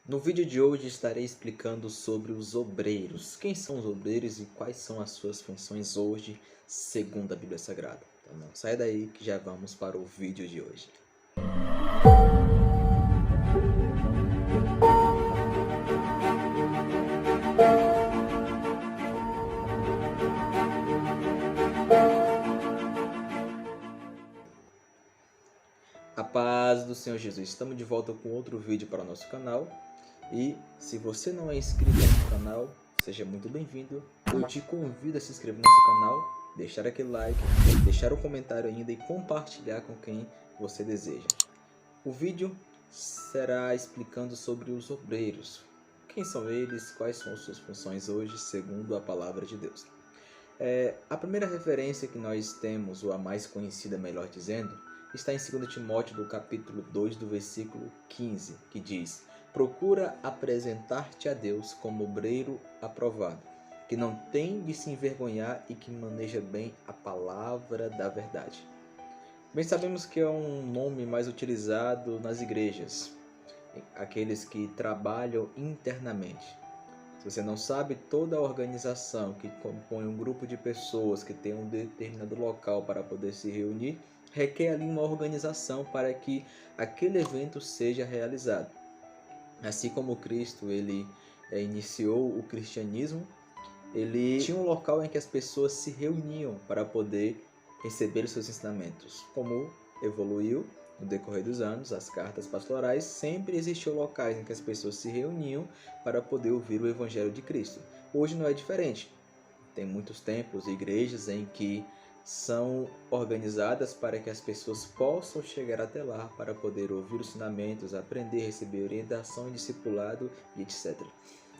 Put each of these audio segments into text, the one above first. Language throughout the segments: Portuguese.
No vídeo de hoje estarei explicando sobre os obreiros. Quem são os obreiros e quais são as suas funções hoje, segundo a Bíblia Sagrada. Então não sai daí que já vamos para o vídeo de hoje. A paz do Senhor Jesus. Estamos de volta com outro vídeo para o nosso canal. E se você não é inscrito no canal, seja muito bem-vindo. Eu te convido a se inscrever no nosso canal, deixar aquele like, deixar um comentário ainda e compartilhar com quem você deseja. O vídeo será explicando sobre os obreiros. Quem são eles, quais são suas funções hoje, segundo a palavra de Deus. A primeira referência que nós temos, ou a mais conhecida, melhor dizendo, está em 2 Timóteo, do capítulo 2, do versículo 15, que diz: procura apresentar-te a Deus como obreiro aprovado, que não tem de se envergonhar e que maneja bem a palavra da verdade. Bem, sabemos que é um nome mais utilizado nas igrejas, aqueles que trabalham internamente. Se você não sabe, toda a organização que compõe um grupo de pessoas que tem um determinado local para poder se reunir, requer ali uma organização para que aquele evento seja realizado. Assim como Cristo ele iniciou o cristianismo, ele tinha um local em que as pessoas se reuniam para poder receber seus ensinamentos. Como evoluiu no decorrer dos anos, as cartas pastorais, sempre existiam locais em que as pessoas se reuniam para poder ouvir o Evangelho de Cristo. Hoje não é diferente. Tem muitos templos e igrejas em que são organizadas para que as pessoas possam chegar até lá para poder ouvir os ensinamentos, aprender, receber orientação e discipulado e etc.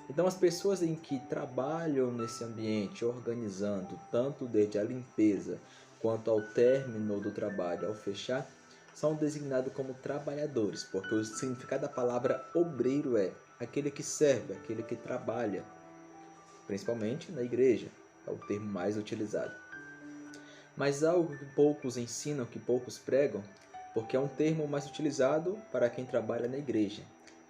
Então as pessoas em que trabalham nesse ambiente, organizando tanto desde a limpeza quanto ao término do trabalho, ao fechar, são designados como trabalhadores, porque o significado da palavra obreiro é aquele que serve, aquele que trabalha, principalmente na igreja, é o termo mais utilizado. Mas algo que poucos ensinam, que poucos pregam, porque é um termo mais utilizado para quem trabalha na igreja.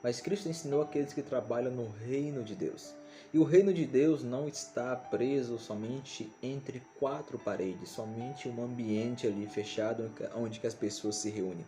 Mas Cristo ensinou aqueles que trabalham no reino de Deus. E o reino de Deus não está preso somente entre quatro paredes, somente um ambiente ali fechado onde que as pessoas se reúnem.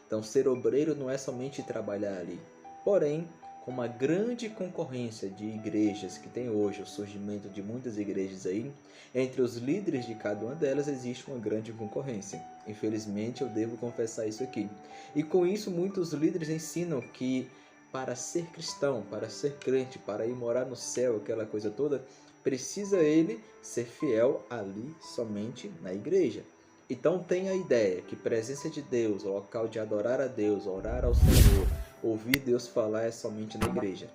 Então ser obreiro não é somente trabalhar ali. Porém, com uma grande concorrência de igrejas que tem hoje, o surgimento de muitas igrejas aí, entre os líderes de cada uma delas existe uma grande concorrência. Infelizmente eu devo confessar isso aqui. E com isso muitos líderes ensinam que para ser cristão, para ser crente, para ir morar no céu, aquela coisa toda, precisa ele ser fiel ali somente na igreja. Então tem a ideia que presença de Deus, o local de adorar a Deus, orar ao Senhor, ouvir Deus falar é somente na igreja.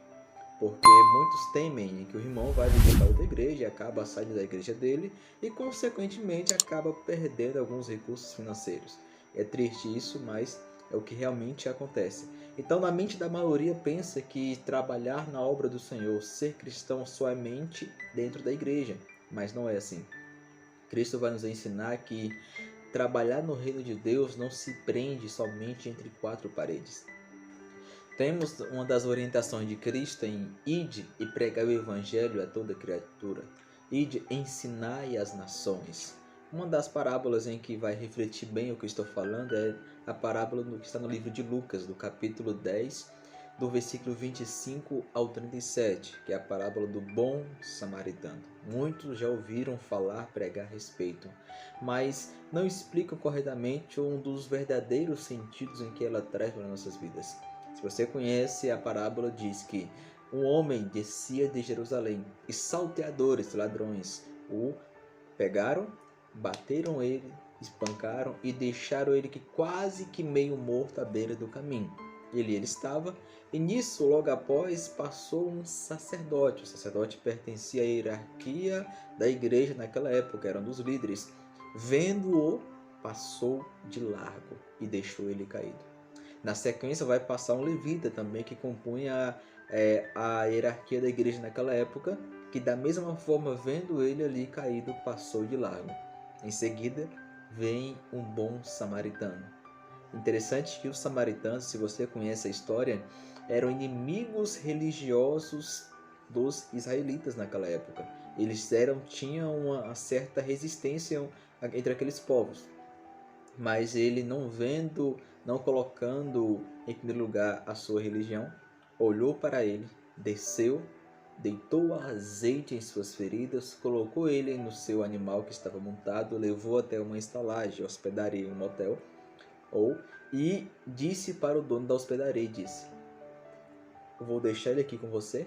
Porque muitos temem que o irmão vai visitar outra igreja e acaba saindo da igreja dele e consequentemente acaba perdendo alguns recursos financeiros. É triste isso, mas é o que realmente acontece. Então na mente da maioria pensa que trabalhar na obra do Senhor, ser cristão somente dentro da igreja, mas não é assim. Cristo vai nos ensinar que trabalhar no reino de Deus não se prende somente entre quatro paredes. Temos uma das orientações de Cristo em ide e pregai o evangelho a toda criatura. Ide, ensinai as nações. Uma das parábolas em que vai refletir bem o que estou falando é a parábola que está no livro de Lucas, do capítulo 10, do versículo 25 ao 37, que é a parábola do bom samaritano. Muitos já ouviram falar, pregar a respeito, mas não explicam corretamente um dos verdadeiros sentidos em que ela traz para nossas vidas. Se você conhece a parábola, diz que um homem descia de Jerusalém e salteadores, ladrões, o pegaram, bateram ele, espancaram e deixaram ele que quase que meio morto à beira do caminho. Ele estava, e nisso, logo após, passou um sacerdote. O sacerdote pertencia à hierarquia da igreja naquela época, era um dos líderes. Vendo-o, passou de largo e deixou ele caído. Na sequência vai passar um levita também que compunha a hierarquia da igreja naquela época, que da mesma forma, vendo ele ali caído, passou de largo. Em seguida, vem um bom samaritano. Interessante que os samaritanos, se você conhece a história, eram inimigos religiosos dos israelitas naquela época. Eles tinham uma certa resistência entre aqueles povos. Mas ele, não vendo, não colocando em primeiro lugar a sua religião, olhou para ele, desceu, deitou azeite em suas feridas, colocou ele no seu animal que estava montado, levou até uma estalagem, hospedaria, um motel, e disse para o dono da hospedaria, disse: vou deixar ele aqui com você,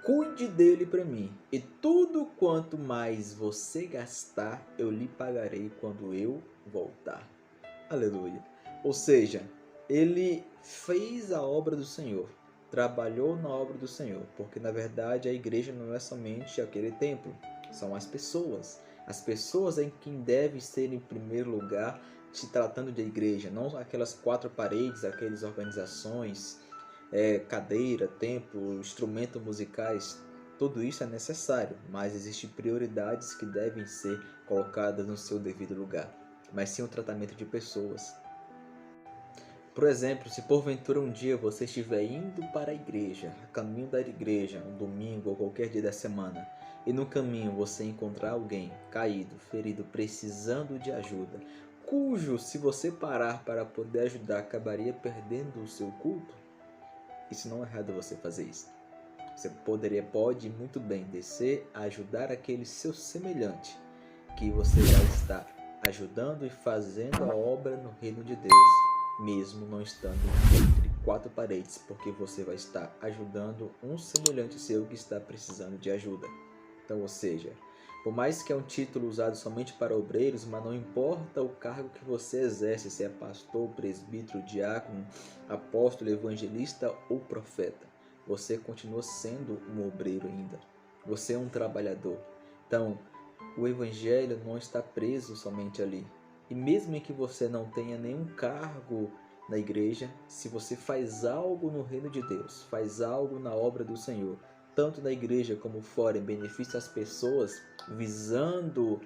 cuide dele para mim, e tudo quanto mais você gastar, eu lhe pagarei quando eu voltar. Aleluia. Ou seja, ele fez a obra do Senhor, trabalhou na obra do Senhor, porque na verdade a igreja não é somente aquele templo, são as pessoas. As pessoas em quem deve ser em primeiro lugar, se tratando de igreja, não aquelas quatro paredes, aquelas organizações, cadeira, templo, instrumentos musicais. Tudo isso é necessário, mas existem prioridades que devem ser colocadas no seu devido lugar, mas sim o tratamento de pessoas. Por exemplo, se porventura um dia você estiver indo para a igreja, a caminho da igreja, um domingo ou qualquer dia da semana, e no caminho você encontrar alguém caído, ferido, precisando de ajuda, cujo, se você parar para poder ajudar, acabaria perdendo o seu culto, isso não é errado você fazer isso. Você pode muito bem descer a ajudar aquele seu semelhante, que você vai estar ajudando e fazendo a obra no reino de Deus, mesmo não estando entre quatro paredes, porque você vai estar ajudando um semelhante seu que está precisando de ajuda. Então, ou seja, por mais que é um título usado somente para obreiros, mas não importa o cargo que você exerce, se é pastor, presbítero, diácono, apóstolo, evangelista ou profeta, você continua sendo um obreiro ainda. Você é um trabalhador. Então, o evangelho não está preso somente ali. E mesmo que você não tenha nenhum cargo na igreja, se você faz algo no reino de Deus, faz algo na obra do Senhor, tanto na igreja como fora, em benefício às pessoas, visando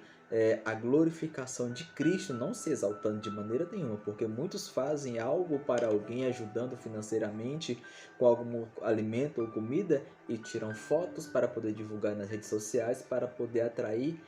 a glorificação de Cristo, não se exaltando de maneira nenhuma, porque muitos fazem algo para alguém, ajudando financeiramente com algum alimento ou comida, e tiram fotos para poder divulgar nas redes sociais, para poder atrair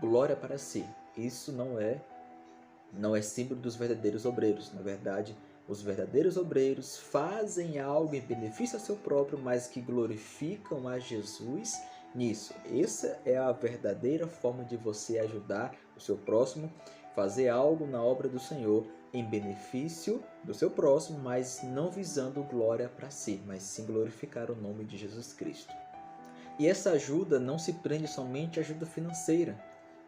glória para si. Isso não é símbolo dos verdadeiros obreiros. Na verdade, os verdadeiros obreiros fazem algo em benefício a seu próprio, mas que glorificam a Jesus nisso. Essa é a verdadeira forma de você ajudar o seu próximo, fazer algo na obra do Senhor em benefício do seu próximo, mas não visando glória para si, mas sim glorificar o nome de Jesus Cristo. E essa ajuda não se prende somente à ajuda financeira.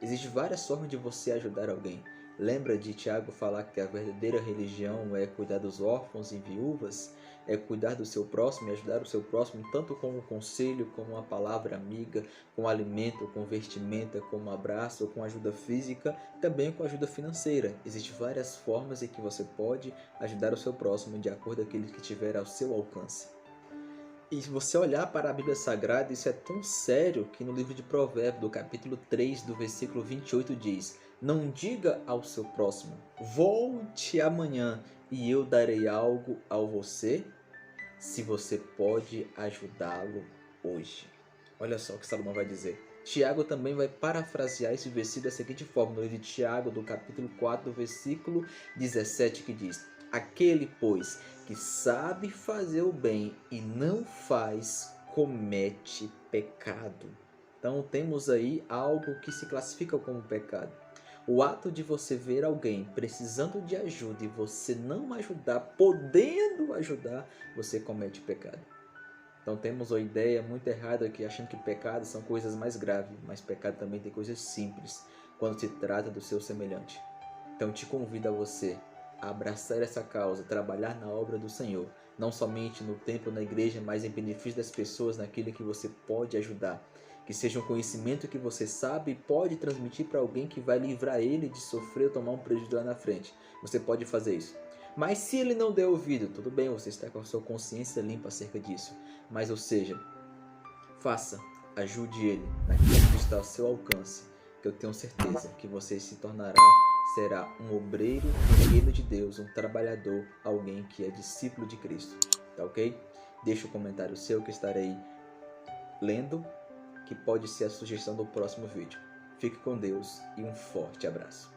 Existem várias formas de você ajudar alguém. Lembra de Tiago falar que a verdadeira religião é cuidar dos órfãos e viúvas, é cuidar do seu próximo e ajudar o seu próximo, tanto com um conselho, com uma palavra amiga, com alimento, com vestimenta, com um abraço, com ajuda física, também com ajuda financeira. Existem várias formas em que você pode ajudar o seu próximo de acordo com aquilo que tiver ao seu alcance. E se você olhar para a Bíblia Sagrada, isso é tão sério que no livro de Provérbios, do capítulo 3, do versículo 28, diz: não diga ao seu próximo, volte amanhã e eu darei algo a você, se você pode ajudá-lo hoje. Olha só o que Salomão vai dizer. Tiago também vai parafrasear esse versículo da seguinte forma, no livro de Tiago, do capítulo 4, do versículo 17, que diz: aquele, pois, que sabe fazer o bem e não faz, comete pecado. Então temos aí algo que se classifica como pecado. O ato de você ver alguém precisando de ajuda e você não ajudar, podendo ajudar, você comete pecado. Então temos uma ideia muito errada aqui, achando que pecados são coisas mais graves, mas pecado também tem coisas simples, quando se trata do seu semelhante. Então te convido a você a abraçar essa causa, trabalhar na obra do Senhor, não somente no templo, na igreja, mas em benefício das pessoas, naquilo que você pode ajudar. Que seja um conhecimento que você sabe e pode transmitir para alguém que vai livrar ele de sofrer ou tomar um prejuízo lá na frente. Você pode fazer isso. Mas se ele não der ouvido, tudo bem, você está com a sua consciência limpa acerca disso. Mas, ou seja, faça, ajude ele naquilo que está ao seu alcance, que eu tenho certeza que você se tornará será um obreiro no reino de Deus, um trabalhador, alguém que é discípulo de Cristo. Tá ok? Deixa um comentário seu que estarei lendo, que pode ser a sugestão do próximo vídeo. Fique com Deus e um forte abraço.